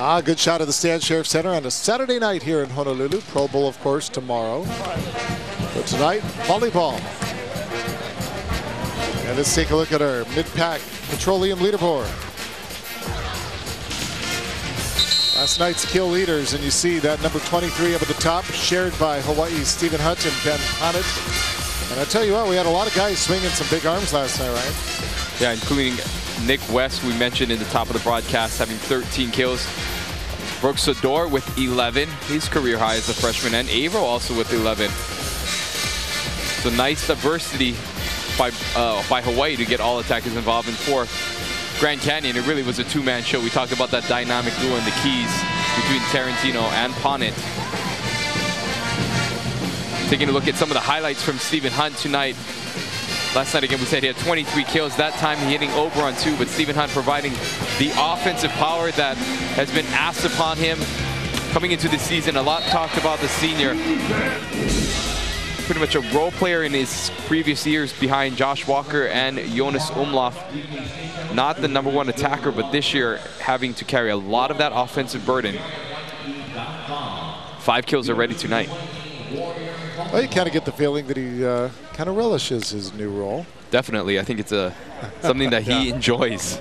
Good shot of the Stan Sheriff Center on a Saturday night here in Honolulu. Pro Bowl, of course, tomorrow. But tonight, volleyball. And let's take a look at our mid-pack petroleum leaderboard. Last night's kill leaders, and you see that number 23 up at the top, shared by Hawaii's Stephen Hunt and Ben Honnett. And I tell you what, we had a lot of guys swinging some big arms last night, right? Yeah, including Nick West, we mentioned in the top of the broadcast, having 13 kills. Brooks Sador with 11, his career high as a freshman, and Avro also with 11. So nice diversity by Hawaii to get all attackers involved. And for Grand Canyon, it really was a two-man show. We talked about that dynamic duo in the keys between Tarantino and Ponnet. Taking a look at some of the highlights from Stephen Hunt tonight. Last night, again, we said he had 23 kills. That time, he hitting over on 2, but Stephen Hunt providing the offensive power that has been asked upon him coming into the season. A lot talked about the senior. Pretty much a role player in his previous years behind Josh Walker and Jonas Umlauf. Not the #1 attacker, but this year having to carry a lot of that offensive burden. 5 kills already tonight. Well, you kind of get the feeling that he kind of relishes his new role. Definitely. I think it's something that he enjoys.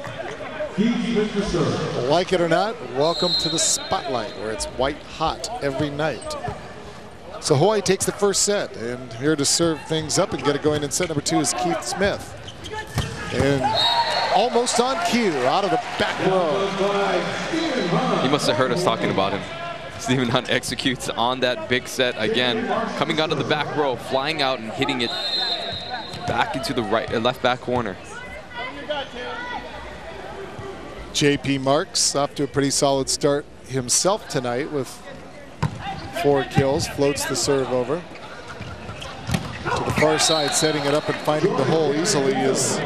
Like it or not, welcome to the spotlight where it's white hot every night. So Hawaii takes the first set, and here to serve things up and get it going in set number 2 is Keith Smith. And almost on cue, out of the back row. He must have heard us talking about him. Stephen Hunt executes on that big set again, coming out of the back row, flying out and hitting it back into the left back corner. JP Marks off to a pretty solid start himself tonight with 4 kills, floats the serve over. To the far side, setting it up and finding the hole easily is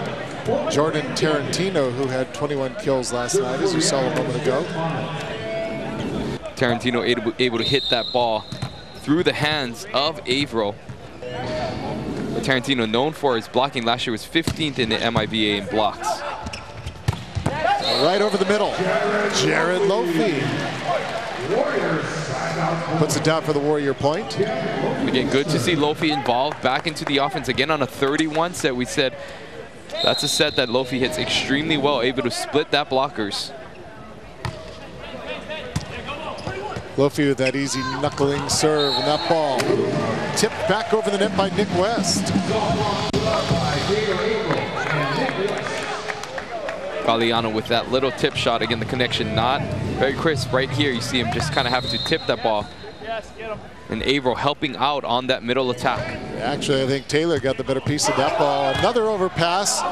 Jordan Tarantino, who had 21 kills last night, as you saw a moment ago. Tarantino able to hit that ball through the hands of Avro. Tarantino, known for his blocking, last year was 15th in the MIVA in blocks. Right over the middle, Jared Lofi puts it down for the Warrior point. Again, good to see Lofi involved back into the offense again on a 31 set. We said that's a set that Lofi hits extremely well, able to split that blockers. Lofi with that easy knuckling serve, and that ball tipped back over the net by Nick West. Galeano with that little tip shot. Again, the connection not very crisp. Right here, you see him just kind of having to tip that ball. And Avro helping out on that middle attack. Actually, I think Taylor got the better piece of that ball. Another overpass,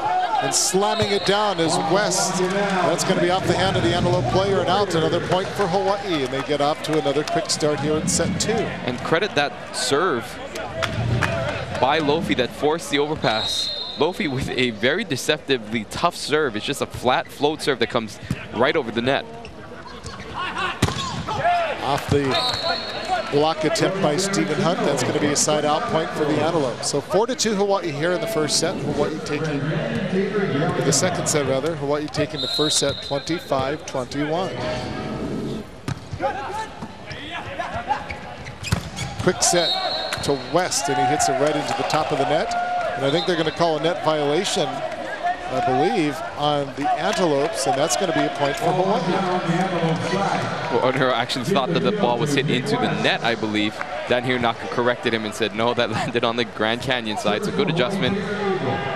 and slamming it down is West. That's going to be off the hand of the Antelope player and out. Another point for Hawaii, and they get off to another quick start here in set 2. And credit that serve by Lofi that forced the overpass. Lofi with a very deceptively tough serve. It's just a flat float serve that comes right over the net. Off the block attempt by Stephen Hunt. That's going to be a side out point for the Antelopes. So 4-2 Hawaii here in the first set. Hawaii taking the second set, rather. Hawaii taking the first set 25-21. Quick set to West, and he hits it right into the top of the net. And I think they're going to call a net violation, I believe, on the Antelopes, and that's going to be a point for Hawaii. Well, O'Neill actually thought that the ball was hit into the net, I believe. Down here, Naka corrected him and said, no, that landed on the Grand Canyon side. So good adjustment,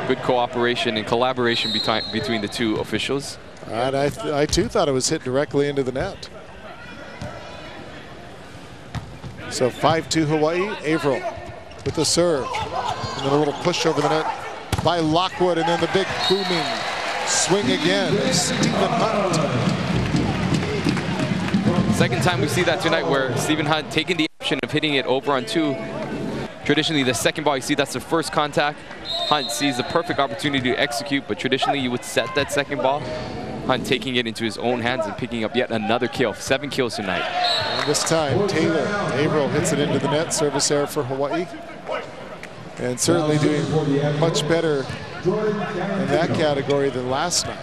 good cooperation and collaboration between the two officials. And I too thought it was hit directly into the net. So 5-2 Hawaii. Averill with the serve. And then a little push over the net by Lockwood, and then the big booming swing again. Stephen Hunt. Second time we see that tonight, where Stephen Hunt taking the option of hitting it over on 2. Traditionally, the second ball, you see that's the first contact. Hunt sees the perfect opportunity to execute, but traditionally you would set that second ball. Hunt taking it into his own hands and picking up yet another kill. 7 kills tonight. And this time, Taylor Averill hits it into the net. Service error for Hawaii. And certainly doing much better in that category than last night.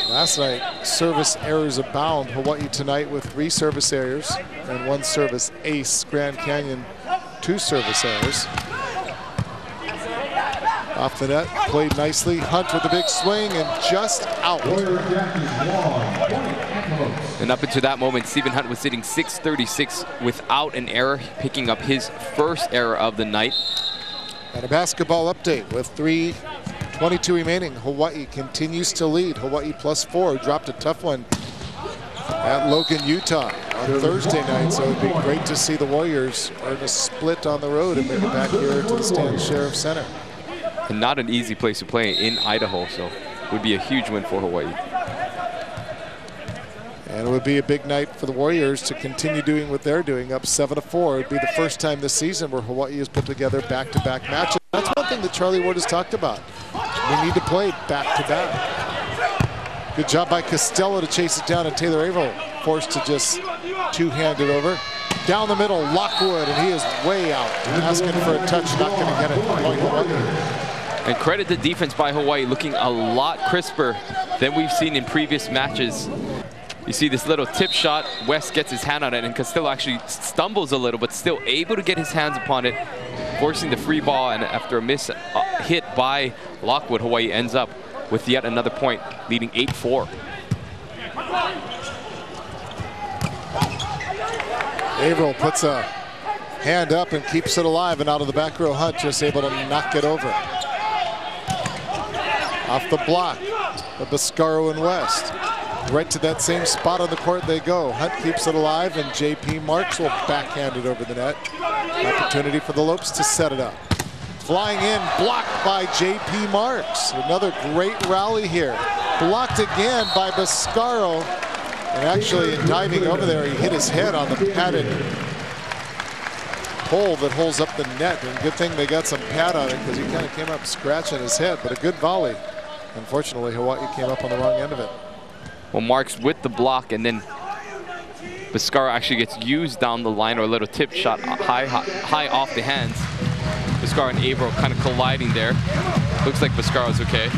Last night, service errors abound. Hawaii tonight with 3 service errors and 1 service ace. Grand Canyon, 2 service errors. Off the net, played nicely. Hunt with a big swing and just out. And up until that moment, Stephen Hunt was sitting 636 without an error, picking up his first error of the night. And a basketball update with 3:22 remaining. Hawaii continues to lead. Hawaii +4, dropped a tough one at Logan, Utah on Thursday night. So it'd be great to see the Warriors earn a split on the road and make it back here to the Stan Sheriff Center. And not an easy place to play in Idaho, so it would be a huge win for Hawaii. And it would be a big night for the Warriors to continue doing what they're doing, up 7-4. It'd be the first time this season where Hawaii has put together back-to-back matches. That's one thing that Charlie Ward has talked about. We need to play back-to-back. Good job by Costello to chase it down, and Taylor Averill forced to just two-hand it over. Down the middle, Lockwood, and he is way out. Asking for a touch, not going to get it. And credit the defense by Hawaii, looking a lot crisper than we've seen in previous matches. You see this little tip shot, West gets his hand on it, and Costello actually stumbles a little, but still able to get his hands upon it, forcing the free ball, and after a miss hit by Lockwood, Hawaii ends up with yet another point, leading 8-4. Averill puts a hand up and keeps it alive, and out of the back row, Hunt just able to knock it over. Off the block of Biscaro and West. Right to that same spot on the court they go. Hunt keeps it alive, and J.P. Marks will backhand it over the net. Opportunity for the Lopes to set it up. Flying in, blocked by J.P. Marks. Another great rally here. Blocked again by Biscaro. And actually, in diving over there, he hit his head on the padded pole that holds up the net. And good thing they got some pad on it, because he kind of came up scratching his head, but a good volley. Unfortunately, Hawaii came up on the wrong end of it. Well, Marks with the block, and then Biscaro actually gets used down the line, or a little tip shot high off the hands. Biscaro and Averill kind of colliding there. Looks like Biscaro's okay,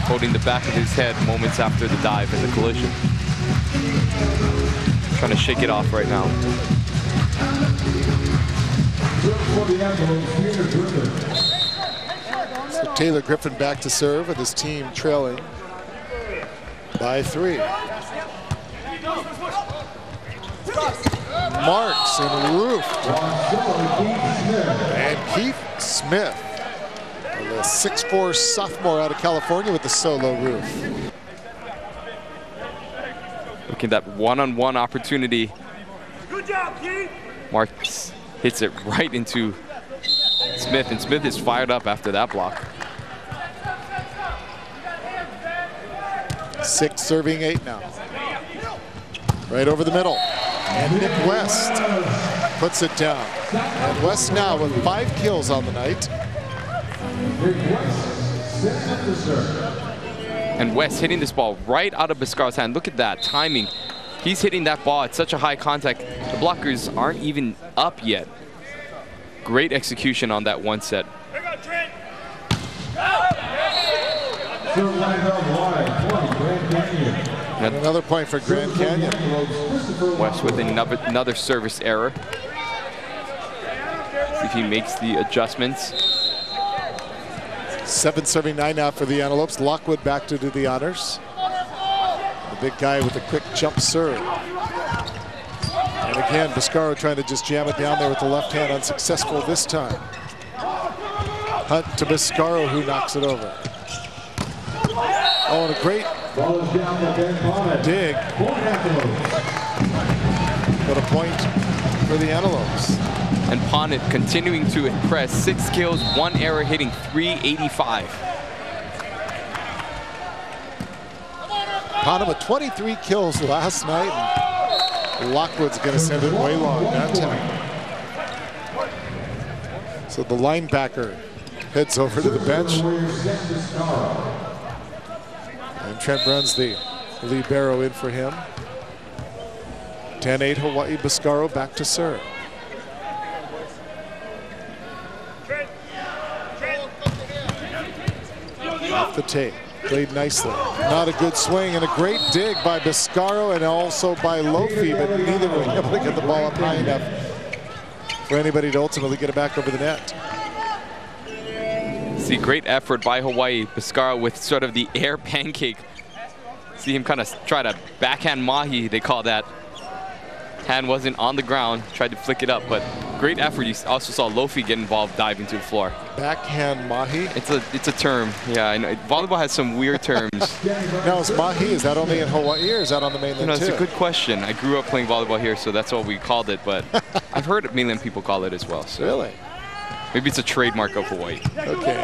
holding the back of his head moments after the dive and the collision. Trying to shake it off right now. So Taylor Griffin back to serve, with his team trailing by 3. Marks and roofed. And Keith Smith, the 6'4" sophomore out of California, with the solo roof. Looking at that one-on-one opportunity. Good job, Keith. Marks hits it right into Smith, and Smith is fired up after that block. 6 serving 8 now. Right over the middle. And Nick West puts it down. And West now with 5 kills on the night. And West hitting this ball right out of Biscaro's hand. Look at that timing. He's hitting that ball at such a high contact. The blockers aren't even up yet. Great execution on that one set. And another point for Grand Canyon. West with another service error. See if he makes the adjustments. 7 serving 9 now for the Antelopes. Lockwood back to do the honors. The big guy with a quick jump serve. And again, Biscaro trying to just jam it down there with the left hand, unsuccessful this time. Hunt to Biscaro, who knocks it over. Oh, and a great dig. But a point for the Antelopes. And Ponnet continuing to impress. 6 kills, 1 error, hitting .385. Ponnet with 23 kills last night. And Lockwood's going to send it way long that time. So the linebacker heads over to the bench. And Trent Bruns, the libero, in for him. 10-8 Hawaii. Biscaro back to serve. Off the tape. Played nicely. Not a good swing, and a great dig by Biscaro and also by Lofi, but neither were able to get the ball up high enough for anybody to ultimately get it back over the net. See, great effort by Hawaii. Biscaro with sort of the air pancake. See him kind of try to backhand mahi, they call that. Hand wasn't on the ground, tried to flick it up, but great effort. You also saw Lofi get involved, diving to the floor. Backhand mahi? It's a term. Yeah, I know. Volleyball has some weird terms. Now, is mahi, is that only in Hawaii or is that on the mainland too? It's a good question. I grew up playing volleyball here, so that's what we called it, but I've heard mainland people call it as well. So really? Maybe it's a trademark of Hawaii. Okay.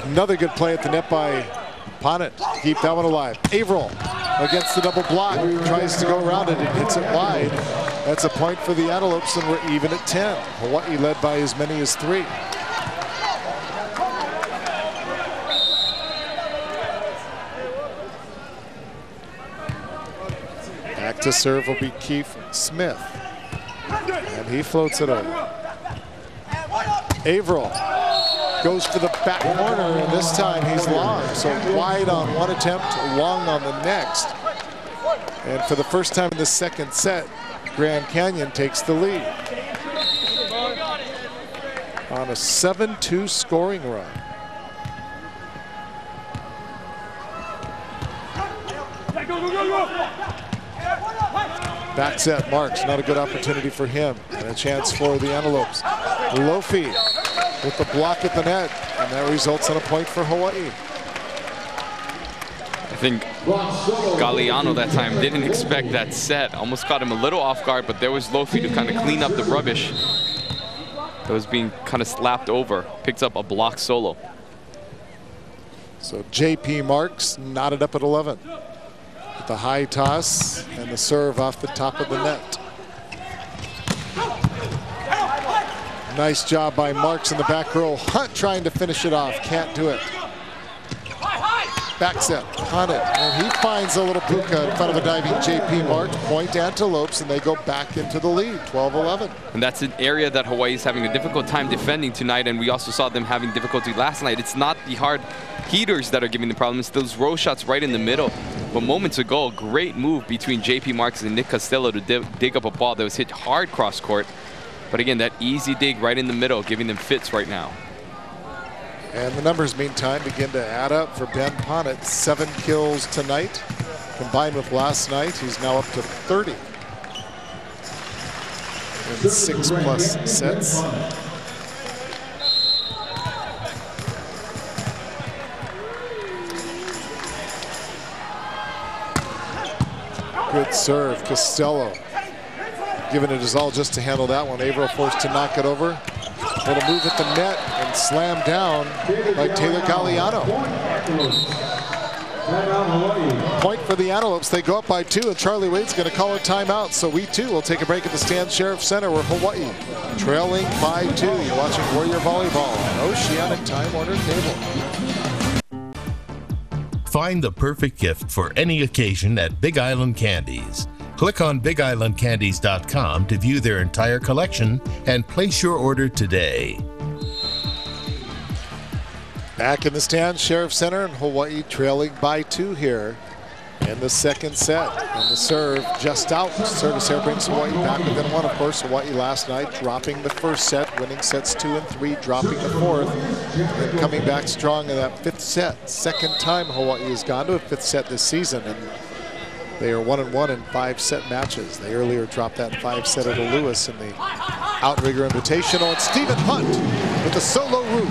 Another good play at the net by Ponnet to keep that one alive. Averill against the double block, tries to go around it and hits it wide. That's a point for the Antelopes, and we're even at 10. Hawaii led by as many as 3. Back to serve will be Keith Smith, and he floats it over. Averill goes for the back corner, and this time he's long. So wide on one attempt, long on the next. And for the first time in the second set, Grand Canyon takes the lead on a 7-2 scoring run. Back set, Marks, not a good opportunity for him, and a chance for the Antelopes. Lofi with the block at the net, and that results in a point for Hawaii. I think Galeano that time didn't expect that set. Almost caught him a little off guard, but there was Lofi to kind of clean up the rubbish that was being kind of slapped over. Picks up a block solo. So JP Marks knotted up at 11. With the high toss and the serve off the top of the net. Nice job by Marks in the back row. Hunt trying to finish it off, can't do it. Back set, Hunt it, and he finds a little puka in front of a diving JP Marks. Point Antelopes, and they go back into the lead, 12-11. And that's an area that Hawaii is having a difficult time defending tonight, and we also saw them having difficulty last night. It's not the hard heaters that are giving the problem, it's those row shots right in the middle. But moments ago, a great move between JP Marks and Nick Costello to dig up a ball that was hit hard cross court. But again, that easy dig right in the middle, giving them fits right now. And the numbers, meantime, begin to add up for Ben Ponnet. 7 kills tonight. Combined with last night, he's now up to 30 in 6+ sets. Good serve, Costello. Giving it his all just to handle that one. Averill forced to knock it over. Little move at the net and slammed down by Taylor Galeano. Point for the Antelopes. They go up by 2, and Charlie Wade's going to call a timeout. So we too will take a break at the Stan Sheriff Center, where Hawaii trailing by 2. You're watching Warrior Volleyball on Oceanic Time Warner Cable. Find the perfect gift for any occasion at Big Island Candies. Click on BigIslandCandies.com to view their entire collection and place your order today. Back in the Stan Sheriff Center, and Hawaii trailing by 2 here in the second set. And the serve just out. Service here brings Hawaii back within 1. Of course, Hawaii last night dropping the first set, winning sets 2 and 3, dropping the 4th, and coming back strong in that 5th set. Second time Hawaii has gone to a 5th set this season, and they are 1-1 in 5-set matches. They earlier dropped that 5-setter to Lewis in the Outrigger Invitational. And Stephen Hunt with the solo roof.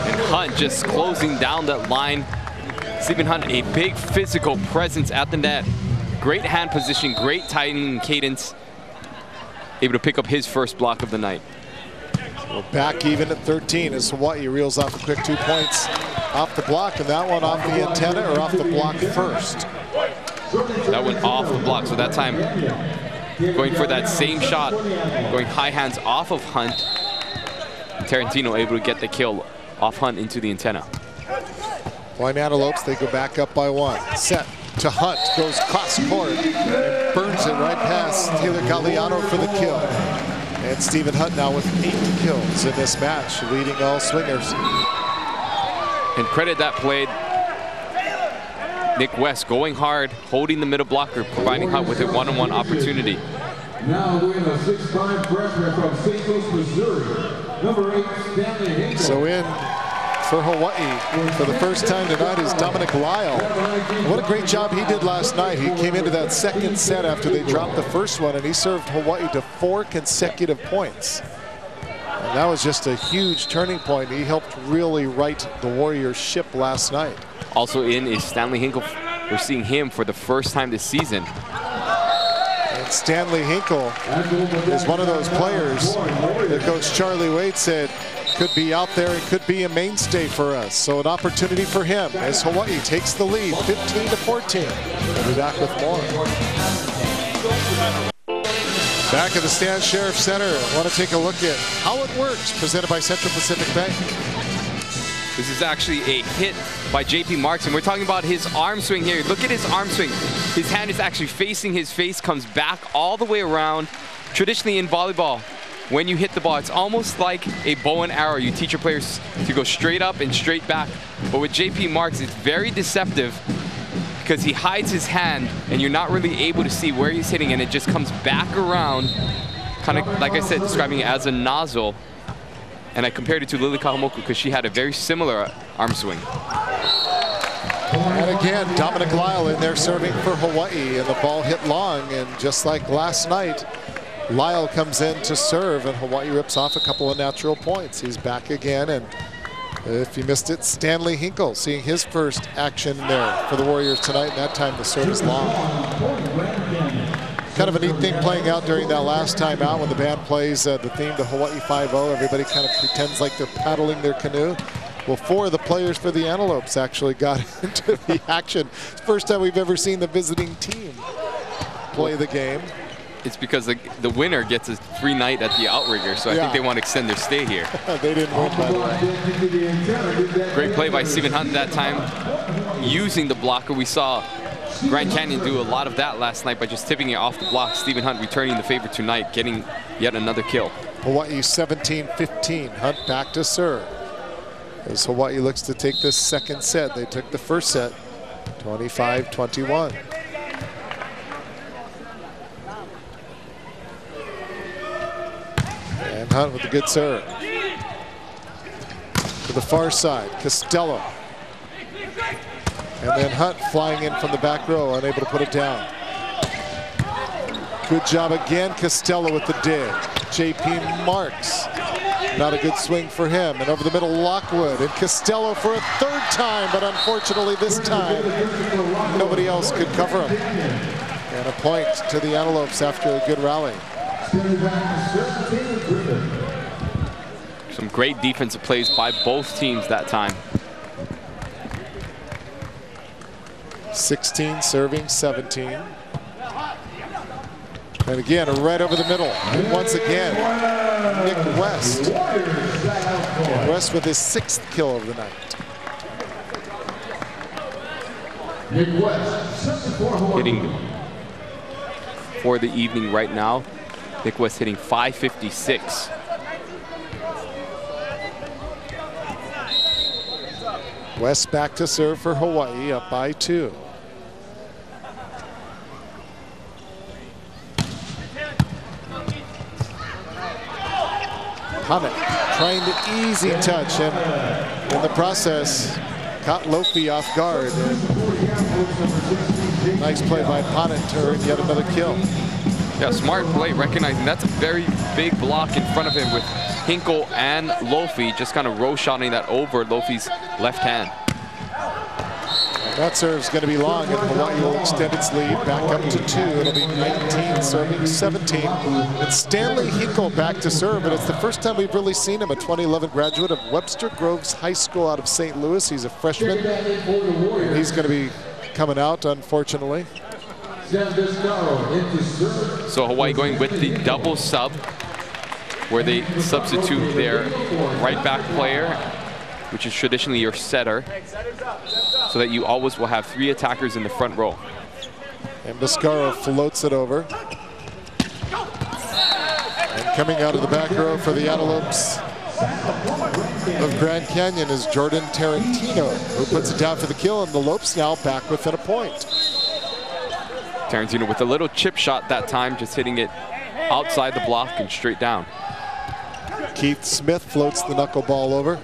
And Hunt just closing down that line. Stephen Hunt, a big physical presence at the net. Great hand position, great tightening and cadence. Able to pick up his first block of the night. We're back even at 13 as Hawaii reels off a quick 2 points off the block, and that one off the antenna or off the block first. That went off the block, so that time going for that same shot, going high hands off of Hunt. Tarantino able to get the kill off Hunt into the antenna. Point Antelopes, they go back up by 1. Set to Hunt, goes cross court, and burns it right past Taylor Galeano for the kill. And Stephen Hunt now with 8 kills in this match, leading all swingers. And credit that played Nick West, going hard, holding the middle blocker, providing Hunt with a one-on-one opportunity. Now doing a 6'5" freshman from St. Louis, Missouri, number 8, Stanley Hinkle. So in for Hawaii for the first time tonight is Dominic Lyle. What a great job he did last night. He came into that second set after they dropped the first one, and he served Hawaii to 4 consecutive points. And that was just a huge turning point. He helped really right the Warriors ship last night. Also in is Stanley Hinkle. We're seeing him for the first time this season. And Stanley Hinkle is one of those players that Coach Charlie Wade said could be out there and could be a mainstay for us. So an opportunity for him as Hawaii takes the lead 15-14. We'll be back with more. Back at the Stan Sheriff Center, I want to take a look at how it works, presented by Central Pacific Bank. This is actually a hit by JP Marks, and we're talking about his arm swing here. Look at his arm swing. His hand is actually facing his face, comes back all the way around. Traditionally in volleyball, when you hit the ball, it's almost like a bow and arrow. You teach your players to go straight up and straight back. But with JP Marks, it's very deceptive because he hides his hand and you're not really able to see where he's hitting, and it just comes back around, kind of like I said, describing it as a nozzle. And I compared it to Lily Kahamoku because she had a very similar arm swing. And again, Dominic Lyle in there serving for Hawaii, and the ball hit long, and just like last night, Lyle comes in to serve, and Hawaii rips off a couple of natural points. He's back again, and if you missed it, Stanley Hinkle seeing his first action there for the Warriors tonight, and that time the serve is long. Kind of a neat thing playing out during that last time out when the band plays the theme to Hawaii 5-0. Everybody kind of pretends like they're paddling their canoe. Well, 4 of the players for the Antelopes actually got into the action. It's the first time we've ever seen the visiting team play the game. It's because the winner gets a free night at the Outrigger, so I think they want to extend their stay here. They didn't win, by the way. Great play by Stephen Hunt that time, using the blocker. We saw Grand Canyon do a lot of that last night by just tipping it off the block. Stephen Hunt returning the favor tonight, getting yet another kill. Hawaii 17-15. Hunt back to serve as Hawaii looks to take this second set. They took the first set 25-21. And Hunt with a good serve. To the far side, Costello. And then Hunt flying in from the back row, unable to put it down. Good job again, Costello with the dig. JP Marks, not a good swing for him. And over the middle, Lockwood and Costello for a 3rd time, but unfortunately this time, nobody else could cover him. And a point to the Antelopes after a good rally. Some great defensive plays by both teams that time. 16 serving 17. And again, right over the middle. And once again, Nick West. And West with his 6th kill of the night. Hitting for the evening right now. Nick West hitting .556. West back to serve for Hawaii, up by 2. Hammett trying the easy touch, and in the process caught Lofi off guard. And nice play by Ponnet to earn yet another kill. Yeah, smart play, recognizing that's a very big block in front of him with Hinkle and Lofi just kind of row-shotting that over Lofi's left hand. And that serve's going to be long, and Hawaii will extend its lead back up to 2. It'll be 19 serving 17. And Stanley Hinkle back to serve, and it's the first time we've really seen him, a 2011 graduate of Webster Groves High School out of St. Louis. He's a freshman. He's going to be coming out, unfortunately. So Hawaii going with the double sub, where they substitute their right back player, which is traditionally your setter, so that you always will have 3 attackers in the front row. And Biscaro floats it over. And Coming out of the back row for the Antelopes of Grand Canyon is Jordan Tarantino, who puts it down for the kill, and the Lopes now back within a point. Tarantino with a little chip shot that time, just hitting it outside the block and straight down. Keith Smith floats the knuckleball over.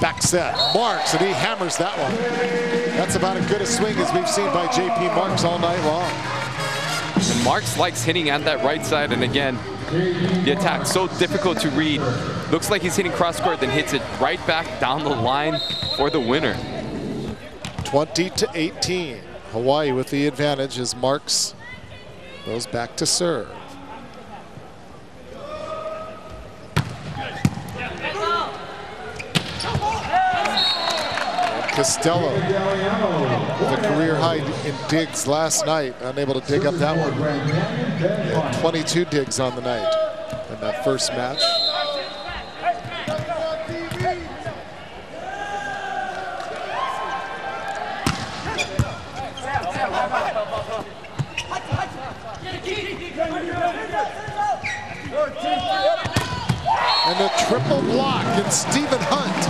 Back set, Marks, and he hammers that one. That's about as good a swing as we've seen by JP Marks all night long. And Marks likes hitting at that right side, and again, the attack's so difficult to read. Looks like he's hitting cross court, then hits it right back down the line for the winner. 20-18. Hawaii with the advantage as Marks goes back to serve. Costello with a career high in digs last night, unable to dig up that one. He had 22 digs on the night in that first match. And a triple block, and Stephen Hunt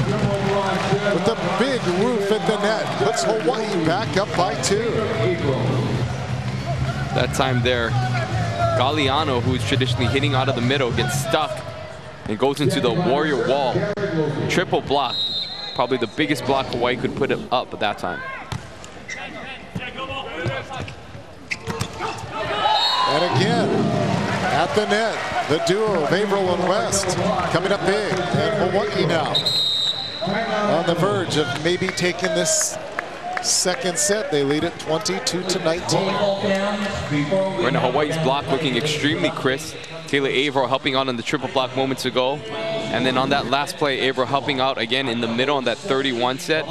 with the big roof at the net puts Hawaii back up by 2. That time there, Galliano, who's traditionally hitting out of the middle, gets stuck and goes into the Warrior wall. Triple block, probably the biggest block Hawaii could put it up at that time. And again, at the net, the duo of Averill and West coming up big, and Hawaii now on the verge of maybe taking this second set. They lead it 22-19. Right now, Hawaii's block looking extremely crisp. Taylor Averill helping out on the triple block moments ago, and then on that last play, Averill helping out again in the middle on that 31 set.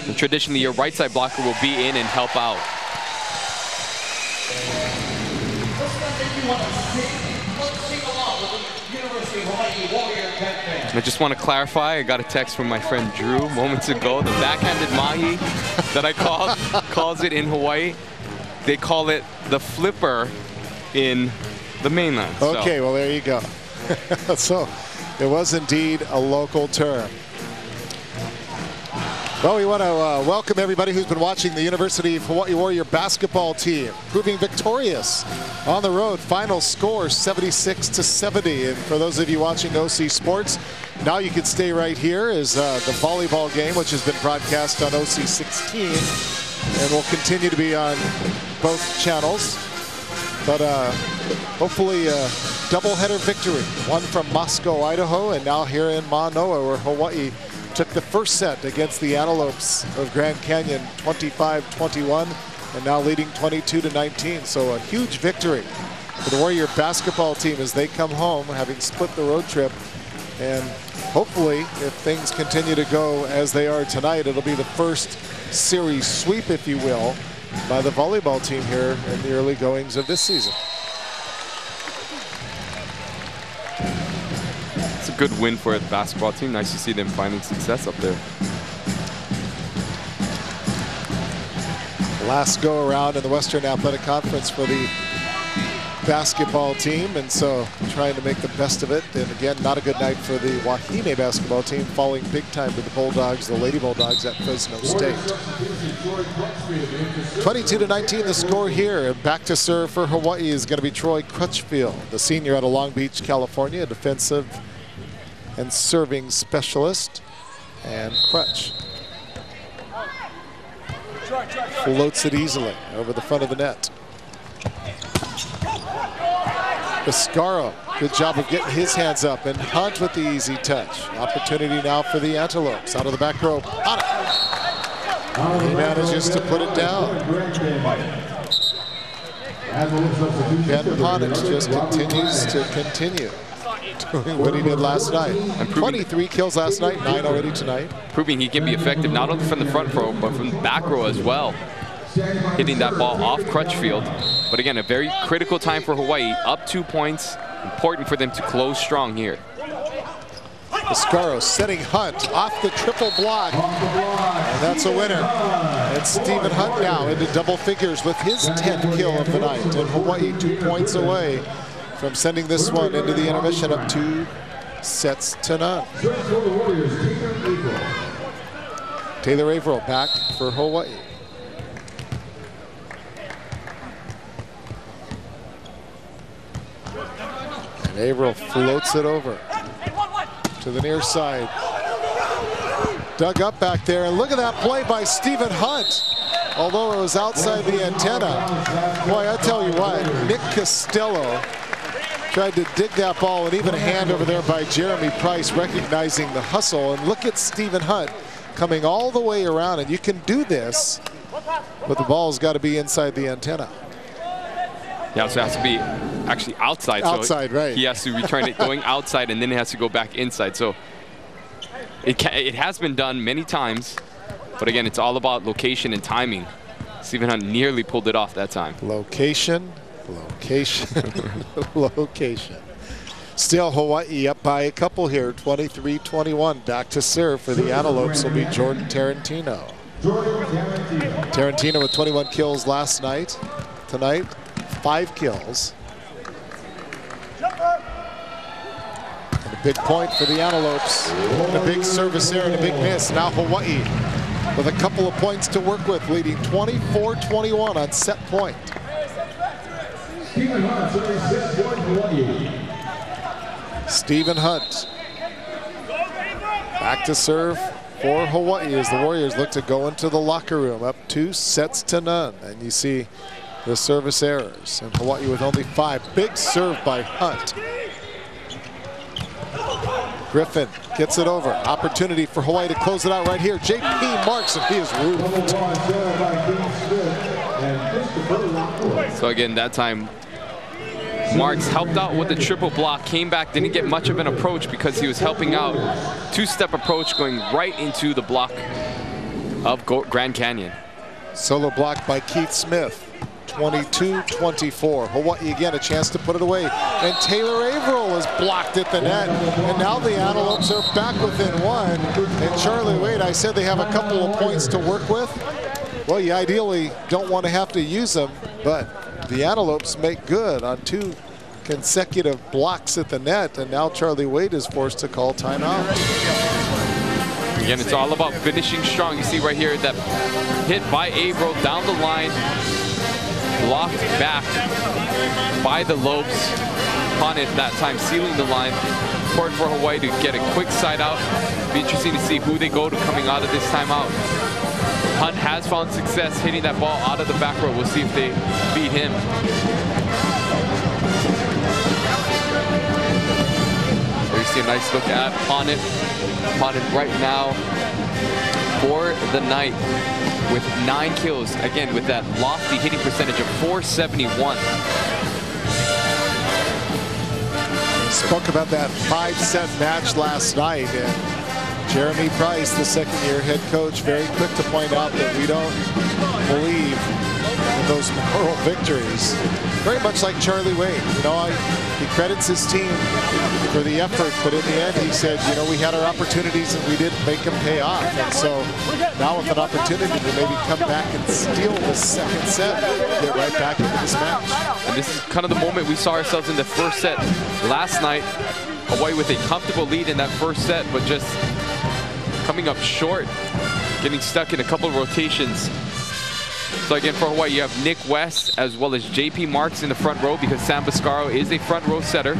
And traditionally, your right side blocker will be in and help out. I just want to clarify, I got a text from my friend Drew moments ago. The backhanded mahi that I calls it in Hawaii, they call it the flipper in the mainland. Okay, so. Well, there you go. So it was indeed a local term. Well, we want to welcome everybody who's been watching the University of Hawaii Warrior basketball team, proving victorious on the road. Final score 76-70. And for those of you watching OC Sports, now you can stay right here is the volleyball game, which has been broadcast on OC 16 and will continue to be on both channels. But hopefully a doubleheader victory. One from Moscow, Idaho, and now here in Manoa, where Hawaii took the first set against the Antelopes of Grand Canyon 25-21 and now leading 22-19. So a huge victory for the Warrior basketball team as they come home, having split the road trip. And hopefully, if things continue to go as they are tonight, it'll be the first series sweep, if you will, by the volleyball team here in the early goings of this season. It's a good win for the basketball team. Nice to see them finding success up there. Last go around in the Western Athletic Conference for the basketball team, and so trying to make the best of it. And again, not a good night for the Wahine basketball team, falling big time to the Bulldogs, the Lady Bulldogs at Fresno State. 22-19 the score here. Back to serve for Hawaii is going to be Troy Crutchfield, the senior out of Long Beach, California, defensive and serving specialist. And Crutch floats it easily over the front of the net. Biscaro, good job of getting his hands up, and Hunt with the easy touch. Opportunity now for the Antelopes. Out of the back row, on it. He manages to put it down. Ben Ponich just continues to continue doing what he did last night. And 23 kills last night, 9 already tonight. Proving he can be effective not only from the front row, but from the back row as well. Hitting that ball off Crutchfield. But again, a very critical time for Hawaii. Up 2 points. Important for them to close strong here. Biscaro setting Hunt off the triple block. And that's a winner. And Stephen Hunt now into double figures with his 10th kill of the night. And Hawaii 2 points away from sending this one into the intermission up 2 sets to none. Taylor Averill back for Hawaii. And Averill floats it over to the near side. Dug up back there, and look at that play by Stephen Hunt. Although it was outside the antenna. Boy, I tell you what, Nick Costello tried to dig that ball, and even a hand over there by Jeremy Price recognizing the hustle. And look at Stephen Hunt coming all the way around, and you can do this, but the ball's got to be inside the antenna. Yeah, so it has to be actually outside. Outside, so right. He has to return it going outside, and then it has to go back inside. So it has been done many times, but again, it's all about location and timing. Stephen Hunt nearly pulled it off that time. Location, location, location. Still Hawaii up by a couple here, 23-21. Back to serve for the Antelopes will be Jordan Tarantino. Tarantino with 21 kills last night. Tonight, 5 kills. And a big point for the Antelopes. And a big service there and a big miss. Now Hawaii with a couple of points to work with, leading 24-21 on set point. Stephen Hunt, set point Hawaii. Stephen Hunt back to serve for Hawaii as the Warriors look to go into the locker room up 2 sets to none. And you see the service errors, and Hawaii with only 5. Big serve by Hunt. Griffin gets it over. Opportunity for Hawaii to close it out right here. JP Marks, and he is roofed. So again, that time Marks helped out with the triple block, came back, didn't get much of an approach because he was helping out. 2-step approach going right into the block of Grand Canyon. Solo block by Keith Smith. 22-24. Hawaii again a chance to put it away. And Taylor Averill is blocked at the net. And now the Antelopes are back within 1. And Charlie Wade, I said they have a couple of points to work with. Well, you ideally don't want to have to use them, but the Antelopes make good on 2 consecutive blocks at the net. And now Charlie Wade is forced to call timeout. Again, it's all about finishing strong. You see right here that hit by Averill down the line. Blocked back by the Lopes. Upon it that time, sealing the line. Important for Hawaii to get a quick side out. Be interesting to see who they go to coming out of this timeout. Hunt has found success hitting that ball out of the back row. We'll see if they beat him. There you see a nice look at Ponit. Ponit right now for the night with 9 kills, again with that lofty hitting percentage of .471. Spoke about that 5-set match last night, and Jeremy Price, the second-year head coach, very quick to point out that we don't believe in those moral victories. Very much like Charlie Wade. You know, he credits his team for the effort, but in the end he said, you know, we had our opportunities and we didn't make them pay off. And so now with an opportunity to maybe come back and steal the second set, get right back into this match. And this is kind of the moment we saw ourselves in the first set last night. Hawaii with a comfortable lead in that first set, but just coming up short, getting stuck in a couple of rotations. So again, for Hawaii, you have Nick West as well as JP Marks in the front row because Sam Biscaro is a front row setter.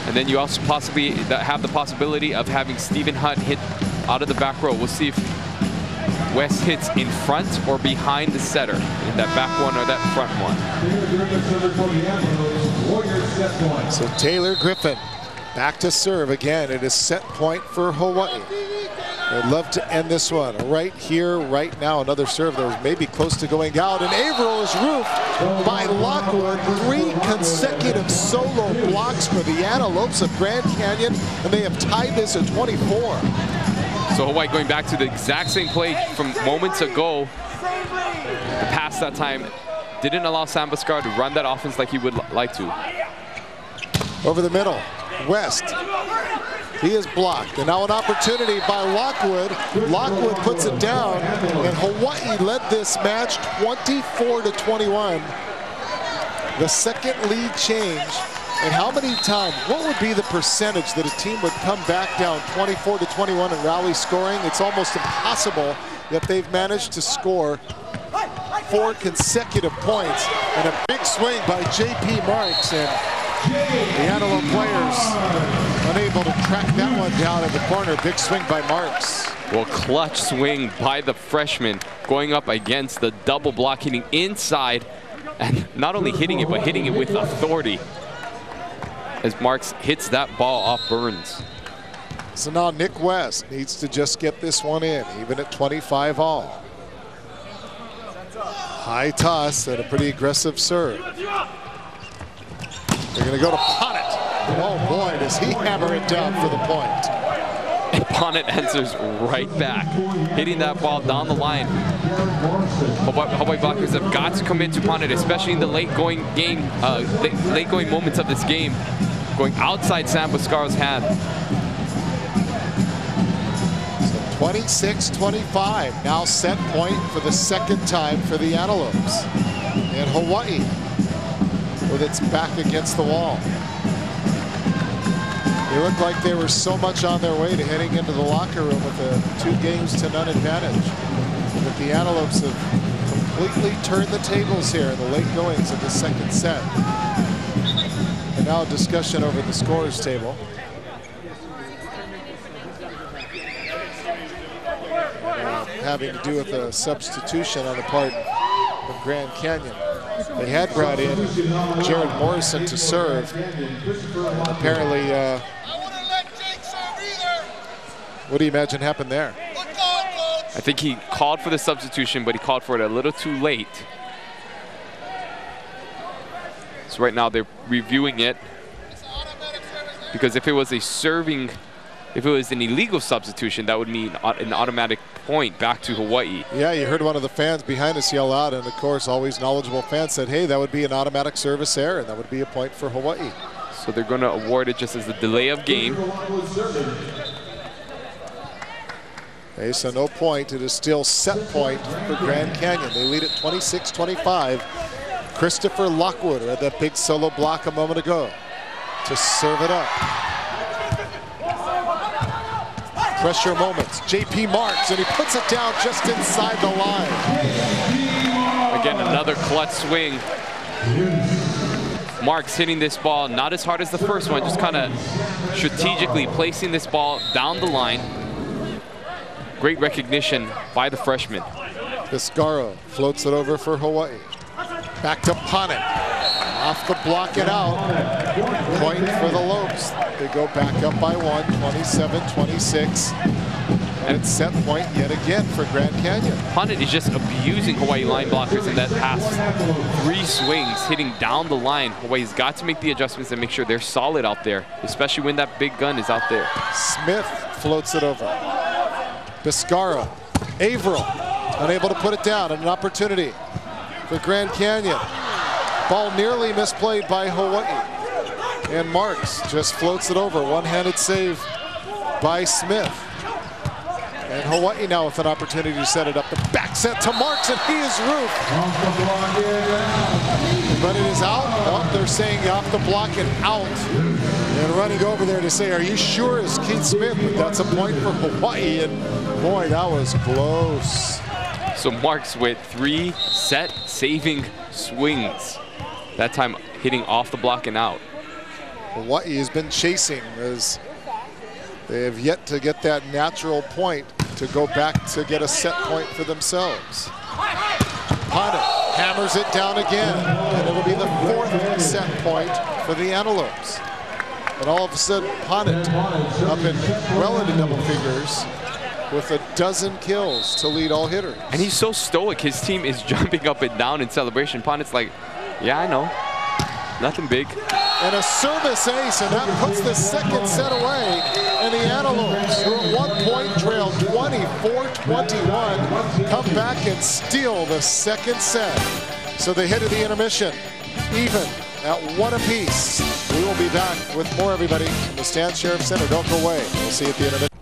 And then you also possibly have the possibility of having Stephen Hunt hit out of the back row. We'll see if West hits in front or behind the setter, in that back one or that front one. So Taylor Griffin back to serve again. It is set point for Hawaii. I'd love to end this one right here, right now. Another serve that was maybe close to going out, and Averill is roofed by Lockwood. 3 consecutive solo blocks for the Antelopes of Grand Canyon, and they have tied this at 24. So Hawaii going back to the exact same play from moments ago. The pass that time didn't allow Sam Biscaro to run that offense like he would like to. Over the middle, West. He is blocked, and now an opportunity by Lockwood. Lockwood puts it down, and Hawaii led this match 24-21. The second lead change, and how many times, what would be the percentage that a team would come back down 24-21 and rally scoring? It's almost impossible, yet they've managed to score 4 consecutive points, and a big swing by J.P. Marks, and the Antelope players unable to track that one down in the corner. Big swing by Marks. Well, clutch swing by the freshman, going up against the double block, hitting inside, and not only hitting it, but hitting it with authority as Marks hits that ball off Burns. So now Nick West needs to just get this one in, even at 25 all. High toss and a pretty aggressive serve. They're going to go to Ponnett. Oh boy, does he hammer it down for the point. And Ponnett answers right back, hitting that ball down the line. Hawaii blockers have got to come into Ponnett, especially in the late going moments of this game, going outside Sam Boscaro's hand. 26-25, now set point for the second time for the Antelopes. And Hawaii with its back against the wall. They looked like they were so much on their way to heading into the locker room with a 2-0 advantage. But the Antelopes have completely turned the tables here in the late goings of the second set. And now a discussion over the scorers table. Having to do with a substitution on the part of Grand Canyon. They had brought in Jared Morrison to serve. And apparently, what do you imagine happened there? I think he called for the substitution, but he called for it a little too late. So right now they're reviewing it, because if it was a serving, if it was an illegal substitution, that would mean an automatic point back to Hawaii. Yeah, you heard one of the fans behind us yell out, and of course, always knowledgeable fans said, hey, that would be an automatic service error, and that would be a point for Hawaii. So they're going to award it just as a delay of game. Okay, so no point. It is still set point for Grand Canyon. They lead at 26-25. Christopher Lockwood had that big solo block a moment ago to serve it up. Pressure moments. J.P. Marks, and he puts it down just inside the line. Again, another clutch swing. Marks hitting this ball not as hard as the first one, just kind of strategically placing this ball down the line. Great recognition by the freshman. Boscaro floats it over for Hawaii. Back to Ponnett. Off the block and out. Point for the Lopes. They go back up by 1, 27-26. And it's set point yet again for Grand Canyon. Ponnett is just abusing Hawaii line blockers in that past 3 swings, hitting down the line. Hawaii's got to make the adjustments and make sure they're solid out there, especially when that big gun is out there. Smith floats it over. Boscaro. Averill unable to put it down, and an opportunity for Grand Canyon. Ball nearly misplayed by Hawaii. And Marks just floats it over. One-handed save by Smith. And Hawaii now with an opportunity to set it up. The back set to Marks, and he is roofed. But it is out. Oh, they're saying off the block and out. And running over there to say, are you sure, is Keith Smith? But that's a point for Hawaii. And boy, that was close. So Marks with 3 set saving swings. That time hitting off the block and out. Hawaii has been chasing as they have yet to get that natural point to go back to get a set point for themselves. Ponnett hammers it down again, and it'll be the 4th set point for the Antelopes. And all of a sudden, Ponnett up in well into double figures with a 12 kills to lead all hitters. And he's so stoic. His team is jumping up and down in celebration. Ponnett's like, yeah, I know. Nothing big. And a service ace, and that puts the second set away. And the Antelopes, who at one point trailed 24-21, come back and steal the second set. So they head to the intermission, even at 1 apiece. We will be back with more, everybody, from the Stan Sheriff Center. Don't go away. We'll see you at the intermission.